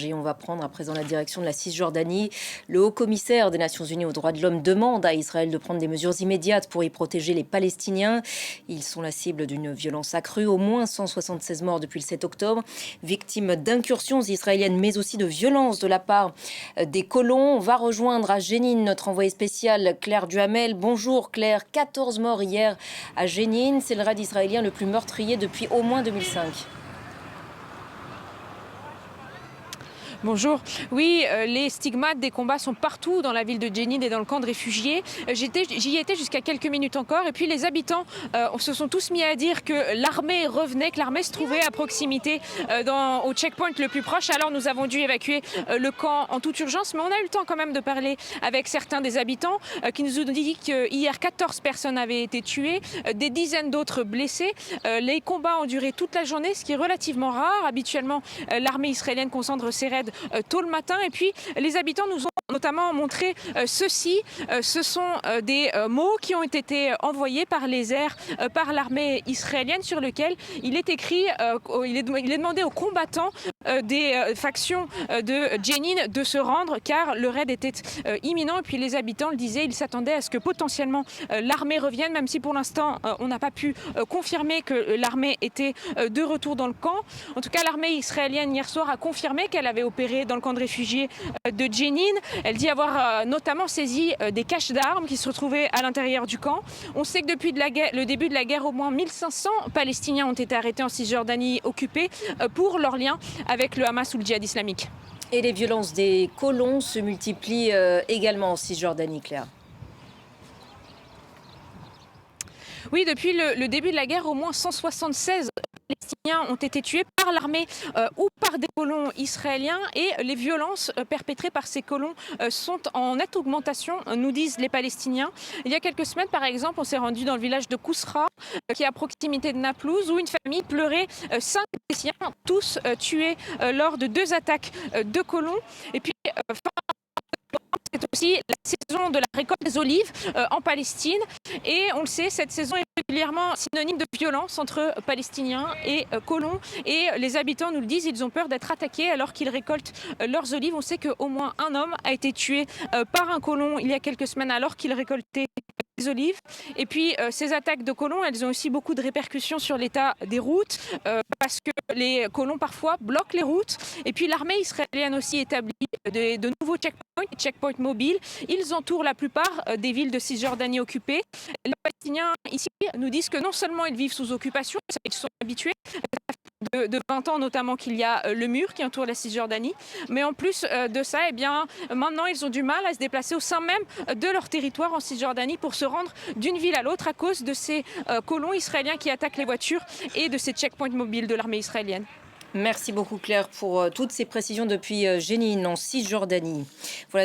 Et on va prendre à présent la direction de la Cisjordanie. Le haut-commissaire des Nations Unies aux droits de l'homme demande à Israël de prendre des mesures immédiates pour y protéger les Palestiniens. Ils sont la cible d'une violence accrue. Au moins 176 morts depuis le 7 octobre, victimes d'incursions israéliennes, mais aussi de violences de la part des colons. On va rejoindre à Jénine notre envoyée spéciale Claire Duhamel. Bonjour Claire, 14 morts hier à Jénine. C'est le raid israélien le plus meurtrier depuis au moins 2005. Bonjour. Oui, les stigmates des combats sont partout dans la ville de Jénine et dans le camp de réfugiés. J'y étais jusqu'à quelques minutes encore. Et puis les habitants se sont tous mis à dire que l'armée revenait, que l'armée se trouvait à proximité au checkpoint le plus proche. Alors nous avons dû évacuer le camp en toute urgence. Mais on a eu le temps quand même de parler avec certains des habitants qui nous ont dit qu'hier 14 personnes avaient été tuées, des dizaines d'autres blessées. Les combats ont duré toute la journée, ce qui est relativement rare. Habituellement, l'armée israélienne concentre ses raids tôt le matin. Et puis les habitants nous ont notamment montré ceci. Ce sont des mots qui ont été envoyés par les airs par l'armée israélienne, sur lequel il est écrit, il est demandé aux combattants des factions de Jénine de se rendre, car le raid était imminent. Et puis les habitants le disaient, ils s'attendaient à ce que potentiellement l'armée revienne, même si pour l'instant on n'a pas pu confirmer que l'armée était de retour dans le camp. En tout cas, l'armée israélienne hier soir a confirmé qu'elle avait opéré dans le camp de réfugiés de Jénine. Elle dit avoir notamment saisi des caches d'armes qui se retrouvaient à l'intérieur du camp. On sait que depuis le début de la guerre, au moins 1500 Palestiniens ont été arrêtés en Cisjordanie occupée pour leur lien avec le Hamas ou le djihad islamique. Et les violences des colons se multiplient également en Cisjordanie, Claire. Oui, depuis le début de la guerre, au moins 176 Palestiniens ont été tués par l'armée ou par des colons israéliens, et les violences perpétrées par ces colons sont en nette augmentation, nous disent les Palestiniens. Il y a quelques semaines, par exemple, on s'est rendu dans le village de Kousra, qui est à proximité de Naplouse, où une famille pleurait 5 Palestiniens, tous tués lors de 2 attaques de colons. Et puis, c'est aussi la saison de la récolte des olives en Palestine. Et on le sait, cette saison est régulièrement synonyme de violence entre Palestiniens et colons. Et les habitants nous le disent, ils ont peur d'être attaqués alors qu'ils récoltent leurs olives. On sait qu'au moins un homme a été tué par un colon il y a quelques semaines alors qu'il récoltait des olives. Et puis ces attaques de colons, elles ont aussi beaucoup de répercussions sur l'état des routes, parce que les colons parfois bloquent les routes. Et puis l'armée israélienne aussi établit de nouveaux checkpoints mobiles. Ils entourent la plupart des villes de Cisjordanie occupées. Les Palestiniens ici nous disent que non seulement ils vivent sous occupation, ils sont habitués, de 20 ans notamment, qu'il y a le mur qui entoure la Cisjordanie, mais en plus de ça, eh bien, maintenant ils ont du mal à se déplacer au sein même de leur territoire en Cisjordanie pour se rendre d'une ville à l'autre à cause de ces colons israéliens qui attaquent les voitures et de ces checkpoints mobiles de l'armée israélienne. Merci beaucoup Claire pour toutes ces précisions depuis Jénine en Cisjordanie. Voilà.